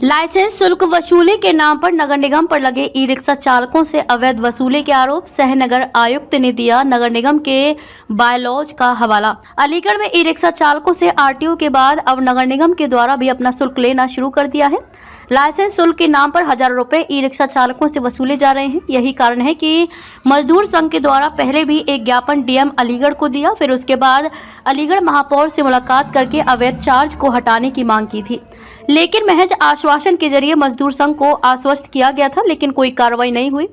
Licence शुल्क वसूली के नाम पर नगर निगम पर लगे ई रिक्शा चालकों से अवैध वसूली के आरोप। शहर नगर आयुक्त ने दिया नगर निगम के बायलॉज का हवाला। अलीगढ़ में ई रिक्शा चालकों से आरटीओ के बाद अब नगर निगम के द्वारा भी अपना शुल्क लेना शुरू कर दिया है। लाइसेंस शुल्क के नाम पर हजारों रुपए ई रिक्शा चालकों से वसूले जा रहे हैं। यही कारण है कि मजदूर संघ के द्वारा पहले भी एक ज्ञापन डीएम अलीगढ़ को दिया, फिर उसके बाद अलीगढ़ महापौर से मुलाकात करके अवैध चार्ज को हटाने की मांग की थी, लेकिन महज आश्वासन के जरिए मजदूर संघ को आश्वस्त किया गया था, लेकिन कोई कार्रवाई नहीं हुई।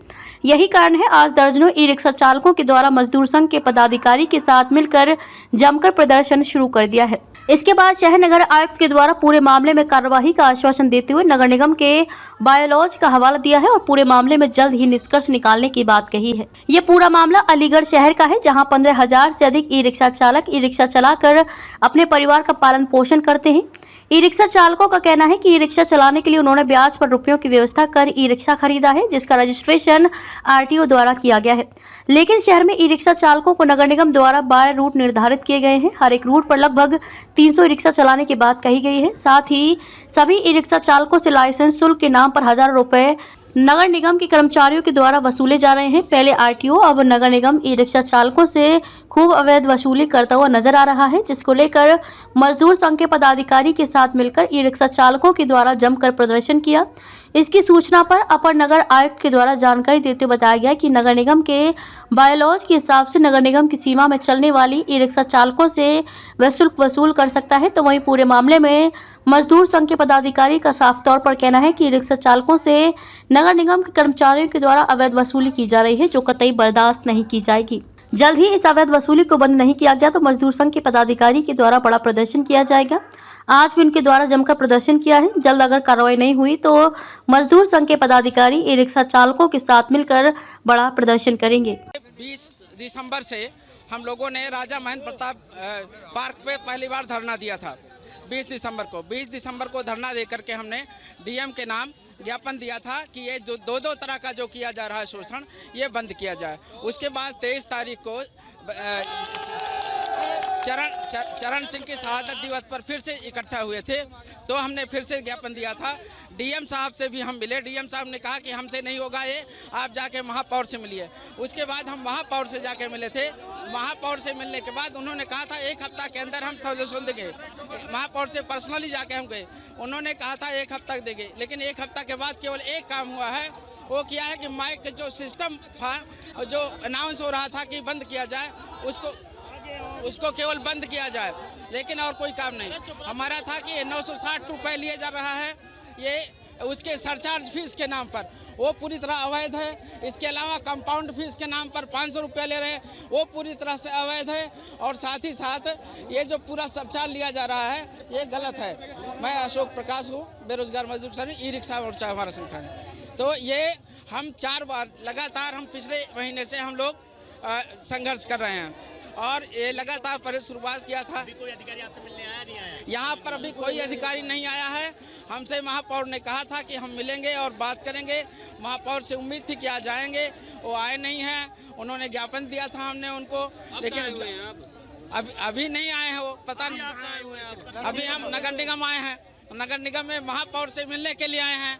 यही कारण है आज दर्जनों ई रिक्शा चालकों के द्वारा मजदूर संघ के पदाधिकारी के साथ मिलकर जमकर प्रदर्शन शुरू कर दिया है। इसके बाद शहर नगर आयुक्त के द्वारा पूरे मामले में कार्यवाही का आश्वासन देते हुए नगर निगम के बायलॉज का हवाला दिया है और पूरे मामले में जल्द ही निष्कर्ष निकालने की बात कही है। ये पूरा मामला अलीगढ़ शहर का है, जहां 15,000 से अधिक ई रिक्शा चालक ई रिक्शा चलाकर अपने परिवार का पालन पोषण करते हैं। ई रिक्शा चालकों का कहना है कि ई रिक्शा चलाने के लिए उन्होंने ब्याज पर रुपयों की व्यवस्था कर ई रिक्शा खरीदा है, जिसका रजिस्ट्रेशन आरटीओ द्वारा किया गया है। लेकिन शहर में ई रिक्शा चालकों को नगर निगम द्वारा 12 रूट निर्धारित किए गए हैं। हर एक रूट पर लगभग 300 ई रिक्शा चलाने की बात कही गई है। साथ ही सभी ई रिक्शा चालकों से लाइसेंस शुल्क के नाम पर हजारों रुपए नगर निगम के कर्मचारियों के द्वारा वसूले जा रहे हैं। पहले आरटीओ, अब नगर निगम ई रिक्शा चालकों से खूब अवैध वसूली करता हुआ नजर आ रहा है, जिसको लेकर मजदूर संघ के पदाधिकारी के साथ मिलकर ई रिक्शा चालकों के द्वारा जमकर प्रदर्शन किया। इसकी सूचना पर अपर नगर आयुक्त के द्वारा जानकारी देते हुए बताया गया कि नगर निगम के बायलॉज के हिसाब से नगर निगम की सीमा में चलने वाली ई रिक्शा चालकों से वह शुल्क वसूल कर सकता है। तो वहीं पूरे मामले में मजदूर संघ के पदाधिकारी का साफ तौर पर कहना है कि ई रिक्शा चालकों से नगर निगम के कर्मचारियों के द्वारा अवैध वसूली की जा रही है, जो कतई बर्दाश्त नहीं की जाएगी। जल्द ही इस अवैध वसूली को बंद नहीं किया गया तो मजदूर संघ के पदाधिकारी के द्वारा बड़ा प्रदर्शन किया जाएगा। आज भी उनके द्वारा जमकर प्रदर्शन किया है। जल्द अगर कार्रवाई नहीं हुई तो मजदूर संघ के पदाधिकारी ई रिक्शा चालकों के साथ मिलकर बड़ा प्रदर्शन करेंगे। 20 दिसंबर से हम लोगों ने राजा महेंद्र प्रताप पार्क पे पहली बार धरना दिया था। 20 दिसंबर को धरना दे करके हमने डीएम के नाम ज्ञापन दिया था कि ये जो दो तरह का जो किया जा रहा है शोषण, ये बंद किया जाए। उसके बाद 23 तारीख को चरण सिंह की शहादत दिवस पर फिर से इकट्ठा हुए थे, तो हमने फिर से ज्ञापन दिया था। डीएम साहब से भी हम मिले। डीएम साहब ने कहा कि हमसे नहीं होगा ये, आप जाके महापौर से मिलिए। उसके बाद हम महापौर से जाके मिले थे। महापौर से मिलने के बाद उन्होंने कहा था 1 हफ्ता के अंदर हम सोल्यूशन देंगे। महापौर से पर्सनली जाके हम गए, उन्होंने कहा था 1 हफ्ता देंगे, लेकिन 1 हफ्ता के बाद केवल एक काम हुआ है। वो किया है कि माइक जो सिस्टम था, जो अनाउंस हो रहा था कि बंद किया जाए, उसको केवल बंद किया जाए, लेकिन और कोई काम नहीं। हमारा था कि 960 रुपये लिए जा रहा है, ये उसके सरचार्ज फीस के नाम पर, वो पूरी तरह अवैध है। इसके अलावा कंपाउंड फीस के नाम पर 500 रुपये ले रहे हैं, वो पूरी तरह से अवैध है। और साथ ही साथ ये जो पूरा सरचार्ज लिया जा रहा है, ये गलत है। मैं अशोक प्रकाश हूँ, बेरोजगार मजदूर संघ ई रिक्शा मोर्चा हमारा संगठन है। तो ये हम 4 बार लगातार, हम पिछले महीने से हम लोग संघर्ष कर रहे हैं और ये लगातार पहले शुरुआत किया था। अभी कोई अधिकारी आपसे मिलने आया नहीं आया? यहाँ पर अभी कोई अधिकारी नहीं आया है। हमसे महापौर ने कहा था कि हम मिलेंगे और बात करेंगे। महापौर से उम्मीद थी कि आ जाएंगे, वो आए नहीं हैं। उन्होंने ज्ञापन दिया था हमने उनको, लेकिन अभी नहीं आए हैं। वो पता नहीं, अभी हम नगर निगम आए हैं। नगर निगम में महापौर से मिलने के लिए आए हैं।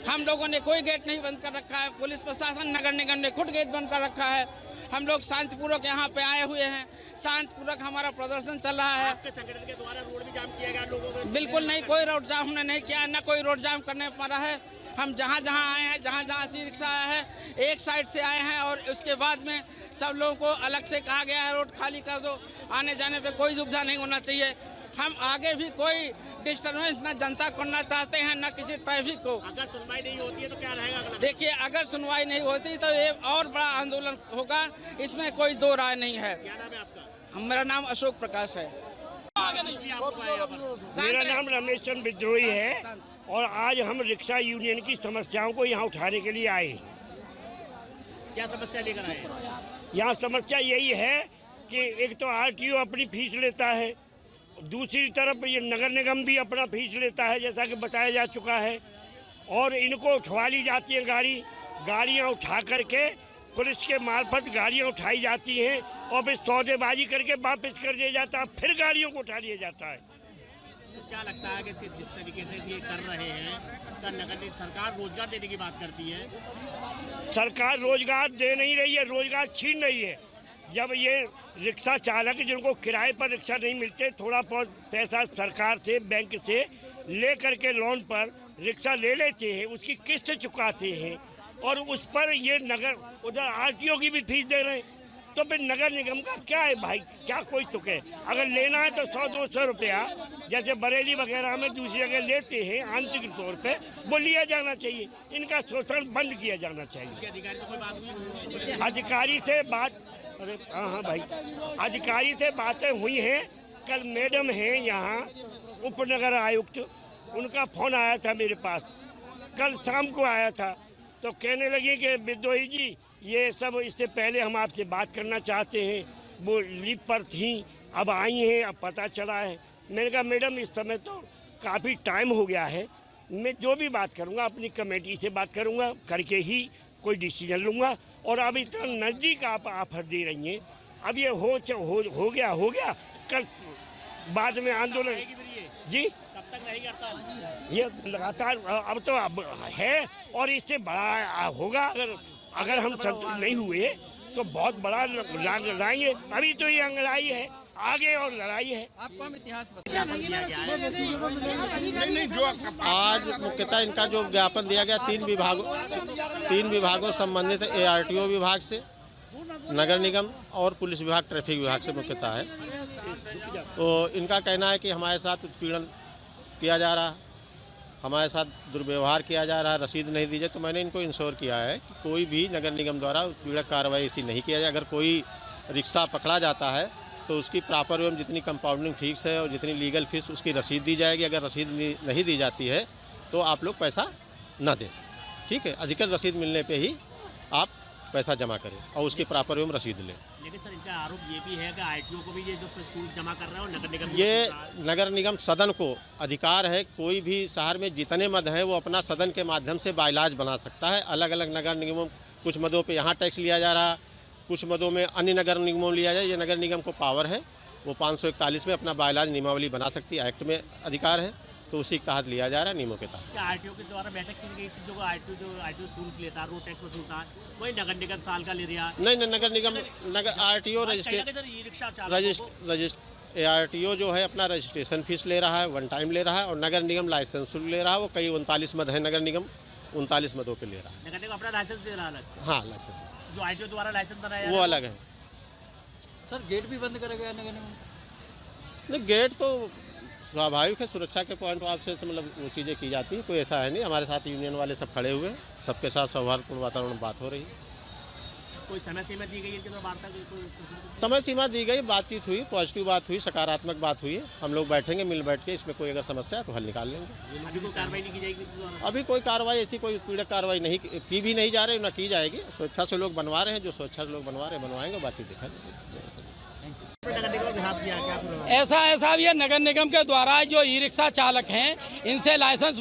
हम लोगों ने कोई गेट नहीं बंद कर रखा है। पुलिस प्रशासन, नगर निगम ने खुद गेट बंद कर रखा है। हम लोग शांतिपूर्वक यहाँ पे आए हुए हैं। शांतिपूर्वक हमारा प्रदर्शन चल रहा है। आपके संगठन के द्वारा रोड भी जाम किया गया लोगों को? बिल्कुल नहीं, कोई रोड जाम हमने नहीं किया, ना कोई रोड जाम करने पड़ा है। हम जहाँ जहाँ आए हैं, जहाँ जहाँ से रिक्शा आया है, एक साइड से आए हैं और उसके बाद में सब लोगों को अलग से कहा गया है रोड खाली कर दो, आने जाने पे कोई दुविधा नहीं होना चाहिए। हम आगे भी कोई डिस्टर्बेंस न जनता करना चाहते हैं, न किसी ट्रैफिक को। अगर सुनवाई नहीं होती है तो क्या रहेगा अगला? देखिए, अगर सुनवाई नहीं होती तो ये और बड़ा आंदोलन होगा, इसमें कोई दो राय नहीं है। क्या नाम है आपका? मेरा नाम अशोक प्रकाश है। मेरा नाम रमेश चंद्र विद्रोही है और आज हम रिक्शा यूनियन की समस्याओं को यहाँ उठाने के लिए आए। क्या समस्या लेकर आए? यहाँ समस्या यही है कि एक तो आरटीओ अपनी फीस लेता है, दूसरी तरफ ये नगर निगम भी अपना फीस लेता है, जैसा कि बताया जा चुका है। और इनको उठवा ली जाती है गाड़ियाँ उठा करके, पुलिस के मार्फत गाड़ियाँ उठाई जाती हैं और फिर सौदेबाजी करके वापस कर दिया जाता है, फिर गाड़ियों को उठा लिया जाता है। तो क्या लगता है कि जिस तरीके से ये कर रहे हैं, क्या नगर सरकार रोजगार देने की बात करती है? सरकार रोजगार दे नहीं रही है, रोजगार छीन रही है। जब ये रिक्शा चालक जिनको किराए पर रिक्शा नहीं मिलते, थोड़ा बहुत पैसा सरकार से, बैंक से ले करके लोन पर रिक्शा ले लेते हैं, उसकी किस्त चुकाते हैं और उस पर ये नगर उधर आरटीओ की भी फीस दे रहे हैं। तो फिर नगर निगम का क्या है भाई, क्या कोई तुक है? अगर लेना है तो 100-200 रुपया जैसे बरेली वगैरह में दूसरी जगह लेते हैं आंशिक तौर पे, वो लिया जाना चाहिए। इनका शोषण बंद किया जाना चाहिए। अधिकारी से कोई बात हुई? अधिकारी से बात, अरे हाँ भाई, अधिकारी से बातें हुई हैं। कल मैडम हैं यहाँ उपनगर आयुक्त, उनका फ़ोन आया था मेरे पास, कल शाम को आया था। तो कहने लगी कि बिरदोही जी ये सब इससे पहले हम आपसे बात करना चाहते हैं, वो लीव पर थी, अब आई हैं, अब पता चला है। मैंने कहा मैडम इस समय तो काफ़ी टाइम हो गया है, मैं जो भी बात करूँगा अपनी कमेटी से बात करूँगा, करके ही कोई डिसीजन लूँगा। और अब इतना नज़दीक आप ऑफर दे रही हैं, अब ये हो गया कल बाद में आंदोलन जी कब तक रहेगी हड़ताल? ये लगातार अब तो अब है और इससे बड़ा होगा। अगर हम संतुष्ट नहीं हुए तो बहुत बड़ा लड़ाएंगे। अभी तो ये लड़ाई है, आगे और लड़ाई है। आपको हम इतिहास आज मुख्यतः इनका जो ज्ञापन दिया गया तीन विभागों संबंधित ARTO विभाग से, नगर निगम और पुलिस विभाग, ट्रैफिक विभाग से मुख्यतः है। तो इनका कहना है कि हमारे साथ उत्पीड़न किया जा रहा है, हमारे साथ दुर्व्यवहार किया जा रहा है, रसीद नहीं दी जाए। तो मैंने इनको इंश्योर किया है कि कोई भी नगर निगम द्वारा उत्पीड़क कार्रवाई ऐसी नहीं किया जाए। अगर कोई रिक्शा पकड़ा जाता है तो उसकी प्रॉपर एवं जितनी कंपाउंडिंग फीस है और जितनी लीगल फीस उसकी रसीद दी जाएगी। अगर रसीद नहीं दी जाती है तो आप लोग पैसा न दें, ठीक है? अधिकृत रसीद मिलने पे ही आप पैसा जमा करें और उसकी प्रॉपर एवं रसीद लें। लेकिन सर इनका आरोप ये भी है कि आरटीओ को भी ये जो शुल्क जमा कर रहा है और नगर निगम ये नगर निगम सदन को अधिकार है, कोई भी शहर में जितने मद हैं वो अपना सदन के माध्यम से बाइलाज बना सकता है। अलग अलग नगर निगमों, कुछ मदों पे यहाँ टैक्स लिया जा रहा है, कुछ मदों में अन्य नगर निगमों लिया जाए। ये नगर निगम को पावर है, वो 541 में अपना बाइलाज नियमावली बना सकती है, एक्ट में अधिकार है, तो उसी के तहत लिया जा रहा है, नियमों के तहत। आरटीओ के द्वारा बैठक की गई थी, जो आरटीओ शुल्क लेता है, रोड टैक्स वसूलता है, वही नगर निगम साल का ले रहा है? नहीं, नगर निगम ARTO ARTO जो है अपना रजिस्ट्रेशन फीस ले रहा है, 1 टाइम ले रहा है, और नगर निगम लाइसेंस शुल्क ले रहा है। वो कई 39 मद है, नगर निगम 39 मदों पे ले रहा है। नगर निगम अपना लाइसेंस दे रहा है? हाँ, लाइसेंस जो आरटीओ द्वारा लाइसेंस बनाया वो अलग है। सर गेट भी बंद करेगा नगर निगम? नहीं, गेट तो स्वाभाविक है, सुरक्षा के पॉइंट ऑफ से मतलब वो चीज़ें की जाती हैं, कोई ऐसा है नहीं। हमारे साथ यूनियन वाले सब खड़े हुए हैं, सबके साथ सौहार्दपूर्ण वातावरण में बात हो रही है। कोई समय सीमा दी गई है वार्ता की? समय सीमा दी गई, बातचीत हुई, पॉजिटिव बात हुई, सकारात्मक बात हुई है। हम लोग बैठेंगे, मिल बैठ के इसमें कोई अगर समस्या है तो हल निकाल लेंगे। अभी कोई कार्रवाई नहीं की जाएगी? अभी कोई कार्रवाई ऐसी कोई पीड़क कार्रवाई नहीं की भी नहीं जा रही, ना की जाएगी। स्वेच्छा से लोग बनवा रहे हैं, जो स्वेच्छा से लोग बनवा रहे हैं बनवाएंगे, बाकी देखा जाएगा। ऐसा भी है, नगर निगम के द्वारा जो ई रिक्शा चालक हैं इनसे लाइसेंस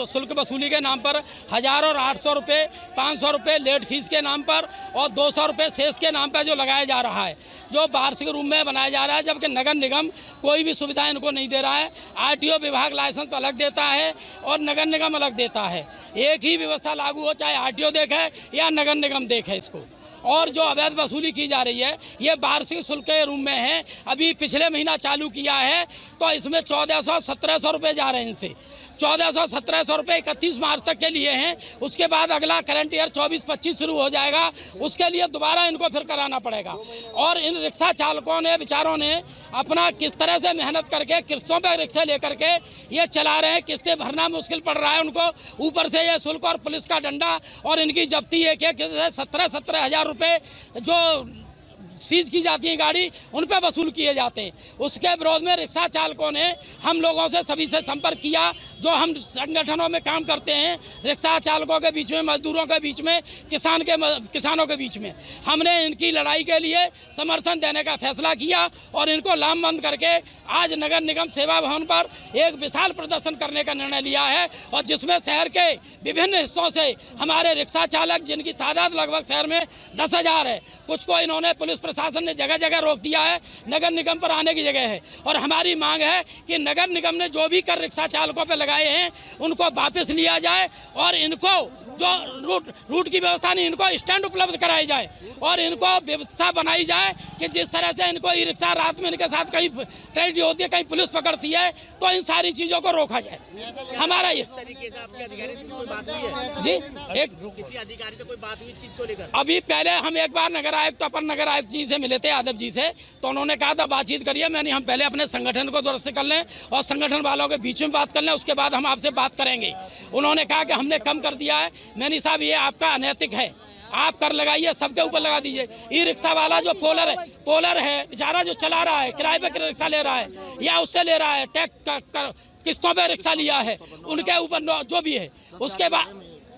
शुल्क वसूली के नाम पर 1000 और 800 रुपये, 500 रुपये लेट फीस के नाम पर और 200 रुपये शेष के नाम पर जो लगाया जा रहा है, जो वार्षिक रूप में बनाया जा रहा है, जबकि नगर निगम कोई भी सुविधा इनको नहीं दे रहा है। आरटीओ विभाग लाइसेंस अलग देता है और नगर निगम अलग देता है। एक ही व्यवस्था लागू हो, चाहे आरटीओ देखे या नगर निगम देखे इसको। और जो अवैध वसूली की जा रही है ये वार्षिक शुल्क के रूप में है। अभी पिछले महीना चालू किया है तो इसमें 1400-1700 रुपये जा रहे हैं इनसे। 1400-1700 रुपये 31 मार्च तक के लिए हैं। उसके बाद अगला करंट ईयर 24-25 शुरू हो जाएगा, उसके लिए दोबारा इनको फिर कराना पड़ेगा। और इन रिक्शा चालकों ने, बेचारों ने अपना किस तरह से मेहनत करके किस्तों पर रिक्शे लेकर के ये चला रहे हैं, किस्तें भरना मुश्किल पड़ रहा है उनको। ऊपर से ये शुल्क और पुलिस का डंडा और इनकी जब्ती एक 17 हज़ार रुपये जो सीज की जाती है गाड़ी, उन पर वसूल किए जाते हैं। उसके विरोध में रिक्शा चालकों ने हम लोगों से सभी से संपर्क किया, जो हम संगठनों में काम करते हैं, रिक्शा चालकों के बीच में, मजदूरों के बीच में, किसानों के बीच में। हमने इनकी लड़ाई के लिए समर्थन देने का फैसला किया और इनको लामबंद करके आज नगर निगम सेवा भवन पर एक विशाल प्रदर्शन करने का निर्णय लिया है। और जिसमें शहर के विभिन्न हिस्सों से हमारे रिक्शा चालक, जिनकी तादाद लगभग शहर में 10,000 है, कुछ को इन्होंने पुलिस प्रशासन ने जगह जगह रोक दिया है, नगर निगम पर आने की जगह है। और हमारी मांग है कि नगर निगम ने जो भी कर रिक्शा चालकों पर लगाए हैं उनको वापस लिया जाए और इनको जो रूट की व्यवस्था नहीं, इनको स्टैंड उपलब्ध कराई जाए और इनको व्यवस्था बनाई जाए कि जिस तरह से इनको ई रिक्शा रात में इनके साथ कहीं ट्रेजेडी होती है, कहीं पुलिस पकड़ती है, तो इन सारी चीज़ों को रोका जाए। हमारा ये तरीके से आपके अधिकारी से कोई बात हुई है? जी, एक किसी अधिकारी से कोई बात हुई चीज को लेकर? अभी पहले हम एक बार नगर आयुक्त अपर नगर आयुक्त जी से मिले थे, यादव जी से, तो उन्होंने कहा था बातचीत करिए। मैंने हम पहले अपने संगठन को दुरुस्त कर लें और संगठन वालों के बीच में बात कर लें, उसके बाद हम आपसे बात करेंगे। उन्होंने कहा कि हमने कम कर दिया है। मैंने साहब ये आपका अनैतिक है, आप कर लगाइए, सबके ऊपर लगा दीजिए। ई रिक्शा वाला जो पोलर है बेचारा, जो चला रहा है, किराए पे रिक्शा ले रहा है या उससे ले रहा है, टैक्स किस्तों पे रिक्शा लिया है, उनके ऊपर जो भी है,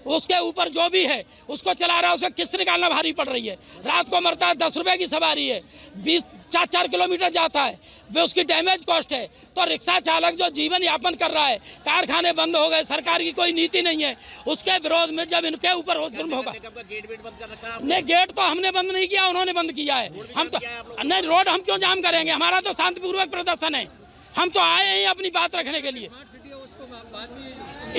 उसके ऊपर जो भी है उसको चला रहा है, उसे किस्त निकालना भारी पड़ रही है। रात को मरता है, 10 रुपए की सवारी है, 4 किलोमीटर जाता है, वे उसकी डैमेज कॉस्ट है। तो रिक्शा चालक जो जीवन यापन कर रहा है, कारखाने बंद हो गए, सरकार की कोई नीति नहीं है, उसके विरोध में जब इनके ऊपर जुर्म होगा। गेट बंद कर रखा है? नहीं, गेट तो हमने बंद नहीं किया, उन्होंने बंद किया है। हम तो नहीं, रोड हम क्यों जाम करेंगे? हमारा तो शांतिपूर्वक प्रदर्शन है, हम तो आए हैं अपनी बात रखने के लिए।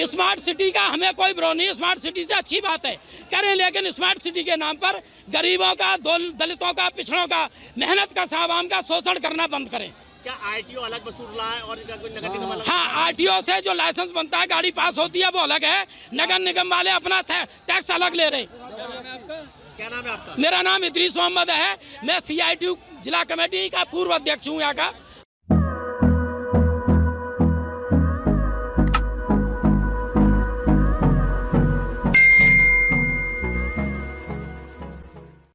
स्मार्ट सिटी का हमें कोई विरोध नहीं, स्मार्ट सिटी से अच्छी बात है करें, लेकिन स्मार्ट सिटी के नाम पर गरीबों का, दलितों का, पिछड़ों का, मेहनत का, आवाम का शोषण करना बंद करें। क्या आरटीओ अलग वसूल रहा है और इनका कोई नगर निगम अलग? हाँ, आरटीओ से जो लाइसेंस बनता है, गाड़ी पास होती है, वो अलग है। नगर निगम वाले अपना टैक्स अलग ले रहे। क्या नाम है आपका? मेरा नाम इदरीस मोहम्मद है, मैं CITU जिला कमेटी का पूर्व अध्यक्ष हूँ यहाँ का।